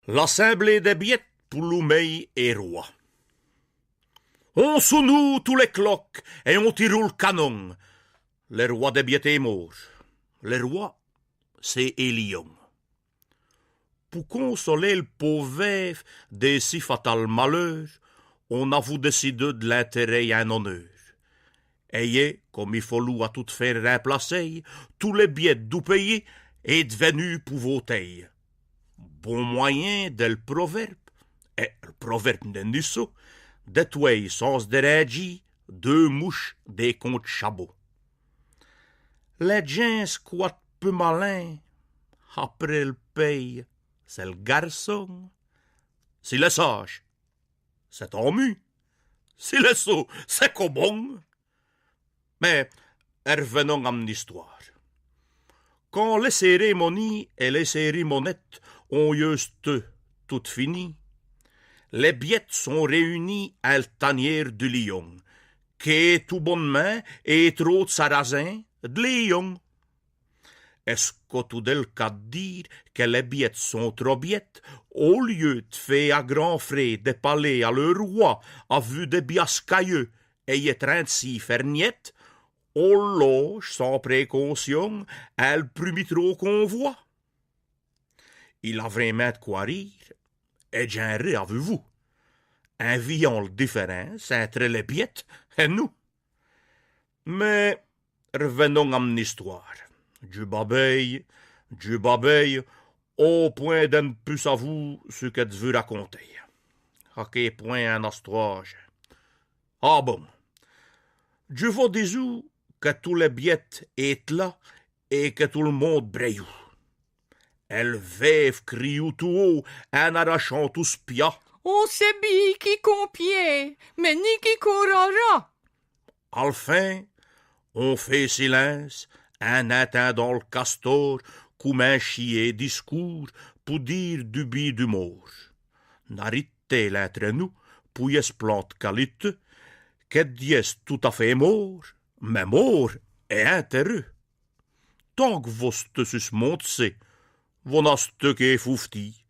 L'assemblée des bêtes pour l'oumeil et roi. On sonne tous les cloques et on tire le canon. Le roi des bêtes est mort. Le roi, c'est Elion. Pour consoler le pauvre des si fatals malheurs, on a vous décidé de l'intérêt et un honneur. Ayez, comme il faut à tout faire remplacer, tous les bêtes du pays est devenu pour voter. Bon moyen de le proverbe, et le proverbe n'est ni ça, de toi sans dérégi, deux mouches des comptes chabots. Les gens squattent peu malin, après le pays, c'est le garçon. Si le sage, c'est tant mieux. Si le sot, c'est qu'au bon. Mais revenons à mon histoire. Quand les cérémonies et les cérémonettes ont juste tout fini, les bêtes sont réunies à la tanière du lion, qui est tout bonnement et trop de sarrasin de lion. Est-ce que tout est le cas de dire que les bêtes sont trop bêtes, au lieu de faire à grands frais des palais à leur roi, à vue des biascailleux, et y être ainsi faire niette, on loge sans précaution, elle prumit trop convoi. Il a vraiment de quoi rire, et j'en ris, avez-vous, en voyant la différence entre les bêtes et nous. Mais revenons à mon histoire. Du babeille, au point de ne plus savoir ce que tu veux raconter. À quel point un astrage. Ah bon, je vous dis que tous les bêtes est là et que tout le monde brille. Elles vivent crient tout haut en arrachant tout spia. On sait bien qui compie, mais ni qui courra. Enfin, on fait silence en attendant le castor comme un chier discours pour dire du bi du mort. N'arrêtez l'être nous, pour y plante qualité, que dies tout à fait mort, mais mort et intérêt. Tant que vous te susmontez, vous n'avez que foufti.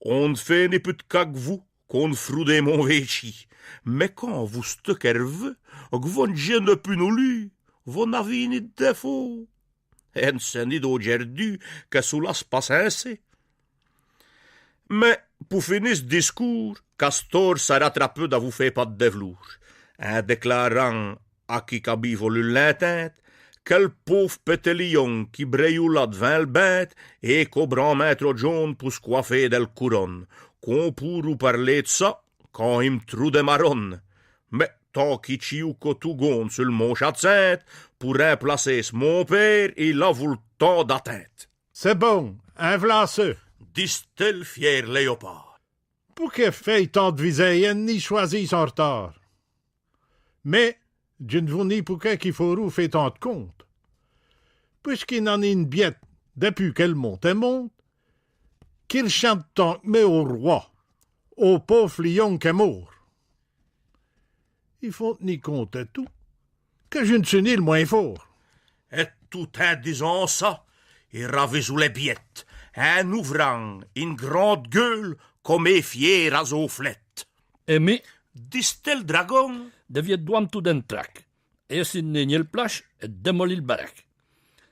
On ne fait ni plus de cas que vous, qu'on froude mon véchi. Mais quand vous te kerve, que vous ne plus nous lui, vous n'avez ni de défaut. Et c'est ni d'aujourd'hui que cela se passe ainsi. Mais, pour finir ce discours, Castor s'est rattrapé de vous faire pas de dévelour, en déclarant à qui cabit voulu l'entente, quel pauvre petit lion qui brille là devant le bête et qu'au grand maître John pour se coiffer de la couronne, qu'on pourrait parler de ça quand il me trouve des marronnes. Mais tant qu'il chiou tout gonde sur le mont Chat-Sainte, pour remplacer mon père, il a voulu tant d'atteinte. C'est bon, un vlaceux. Disent-ils fier léopard. Pour que fait tant de visayen ni choisi son retard. Mais, je ne vous nie pour qu'il faut roux fait tant de compte. Puisqu'il n'en est une biette, depuis qu'elle monte, qu'il chante tant mais au roi, au pauvre lion qui est mort. Il faut tenir compte de tout, que je ne suis ni le moins fort. Et tout en disant ça, il ravait sous les biettes, en ouvrant une grande gueule comme est fier à zoflette. Mais, disent-ils dragon? devia doam tout d'un trac. Et si n'est le plage, et démolit le baraque.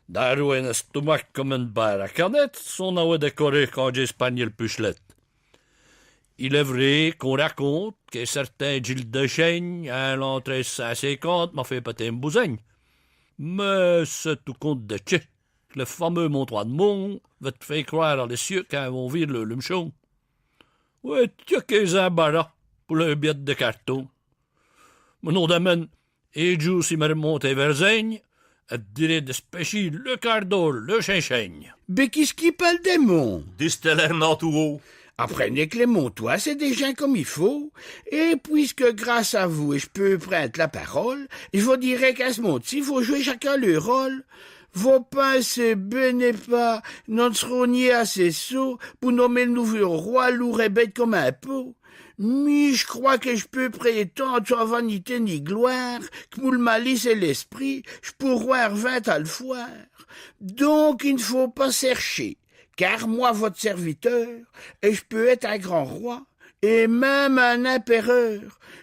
Darou un estomac comme une baracanette, son a décoré quand j'ai spagné le puchelette. Il est vrai qu'on raconte que certains Gilles de Chaigne, à l'entrée 150, m'a fait péter une bousagne. Mais c'est tout compte de tché. Le fameux Montois de Mont va te faire croire à les cieux quand vont vire le lumchon. Ouais, tu as qu'un embarras pour le biette de carton. Mon nom d'amène, et Dieu si me remonté vers Zaigne, et dirait de spécier le cardol, le chinchaigne. Mais qu'est-ce qui parle des monts? Disent-ils Hernand tout haut? Apprenez que les Montois, c'est des gens comme il faut, et puisque grâce à vous, je peux prendre la parole, je vous dirais qu'à ce moment-ci, il faut jouer chacun leur rôle. Vos pensez ben et pas, non seront ni assez sots pour nommer le nouveau roi lourd et bête comme un pot. Mais je crois que je peux prétendre sans vanité ni gloire, que pour le malice et l'esprit, je pourrais voir 20 à le foire. Donc il ne faut pas chercher, car moi, votre serviteur, et je peux être un grand roi, et même un empereur,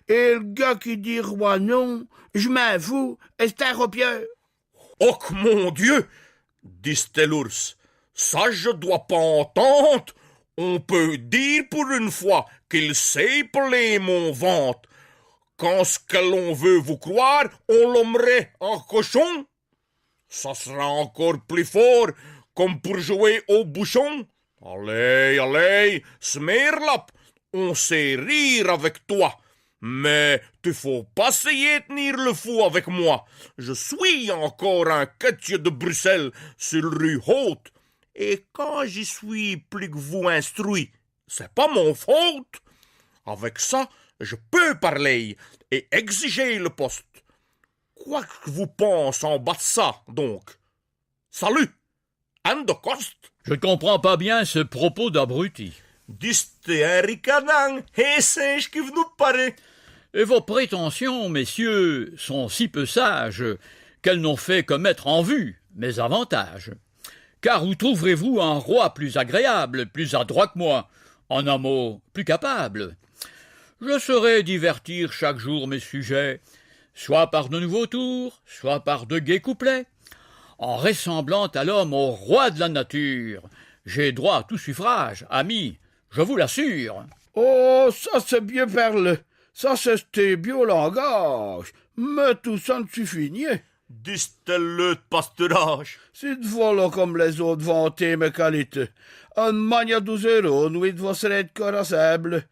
et le gars qui dit roi non, je m'en fous, et c'est un ropieur. Oh que mon Dieu, disait l'ours, ça je dois pas entendre. On peut dire pour une fois qu'il sait plaire mon ventre. Quand ce que l'on veut vous croire, on l'ommerait en cochon. Ça sera encore plus fort, comme pour jouer au bouchon. Allez, allez, smerlap, on sait rire avec toi. Mais tu faut pas essayer de tenir le fou avec moi. Je suis encore un quêtier de Bruxelles sur rue Haute. Et quand j'y suis plus que vous instruit, c'est pas mon faute. Avec ça, je peux parler et exiger le poste. Quoi que vous pensez en bas de ça, donc. Salut, Anne de Coste. Je ne comprends pas bien ce propos d'abruti. Diste un ricanin et singe qui vous paraît. Et vos prétentions, messieurs, sont si peu sages qu'elles n'ont fait que mettre en vue mes avantages. Car où trouverez-vous un roi plus agréable, plus adroit que moi, en un mot, plus capable? Je saurai divertir chaque jour mes sujets, soit par de nouveaux tours, soit par de gais couplets. En ressemblant à l'homme au roi de la nature, j'ai droit à tout suffrage, amis, je vous l'assure. Oh, ça c'est bien parlé, ça c'est tes bio-langage, mais tout ça ne suffit nier. Diste-le de pasturage. C'est de voilà comme les autres vanter mes qualités. Un mania 12 euros, nuit de vos serait corrosable.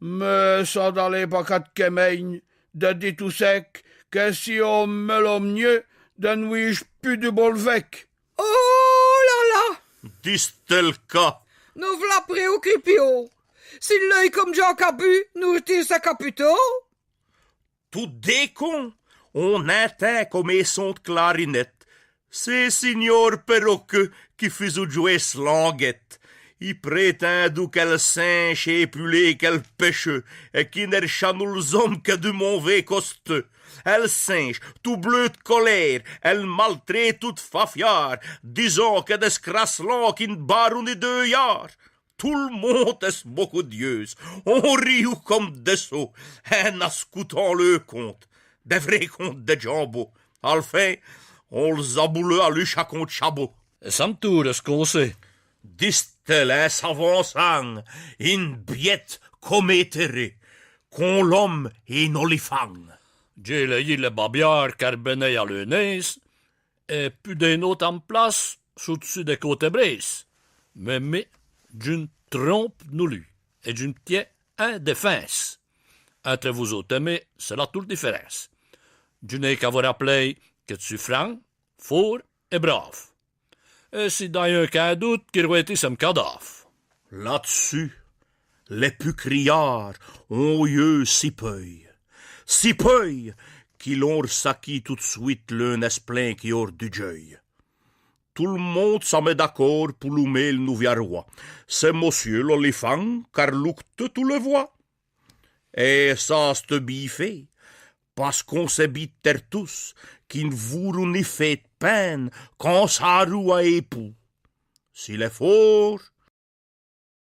Mais ça dans les paquets de kemeigne, de dit tout sec, que si on me l'homme mieux, de nuit je plus du bolvec. Oh là là! Diste le cas. Nous v'là préoccupio. Si l'œil comme Jean Cabu, nous tire sa caputo. Tout décon. On entend comme un son de clarinette. C'est signor Perroquet qui faisait jouer slanguette. Il prétend qu'elle singe et épulé qu'elle pêche, et qui n'est chanou les hommes que du mauvais costeux. Elle singe, tout bleu de colère, elle maltraite toute fafiard, disant que des crasselans qui ne barrent ni 2 yards. Tout le monde est beaucoup d'yeux, on rit comme des sots, en ascoutant le conte. Des vrais contes de jambon. Enfin, on les a bouleux à lui chacun de chabot. Ça me tourne ce qu'on sait. Distelin s'avançant, une biette comme éthérée, qu'on l'homme et non les fang. J'ai le babiard carbené à le nez, et plus d'un autre en place, sous-dessus des côtes brises. Mais, d'une trompe nous lui, et d'une tiens un défense. Entre vous autres, mais c'est là toute différence. Je n'ai qu'à vous rappeler que tu es franc, fort et brave. Et si dans un cas doute, qu'il aurait été some cadavre. Là-dessus, les plus criards ont eu si peu qu'ils l'ont sacqué tout de suite l'un esplein qui hors du deuil. Tout le monde s'en met d'accord pour l'oumer le nouveau roi. C'est monsieur l'olifant, car l'oucte tout le voit. Et ça c'est biffé, parce qu'on s'habite terre tous, qui ne vous ni fait peine quand ça roue à époux. S'il est fort,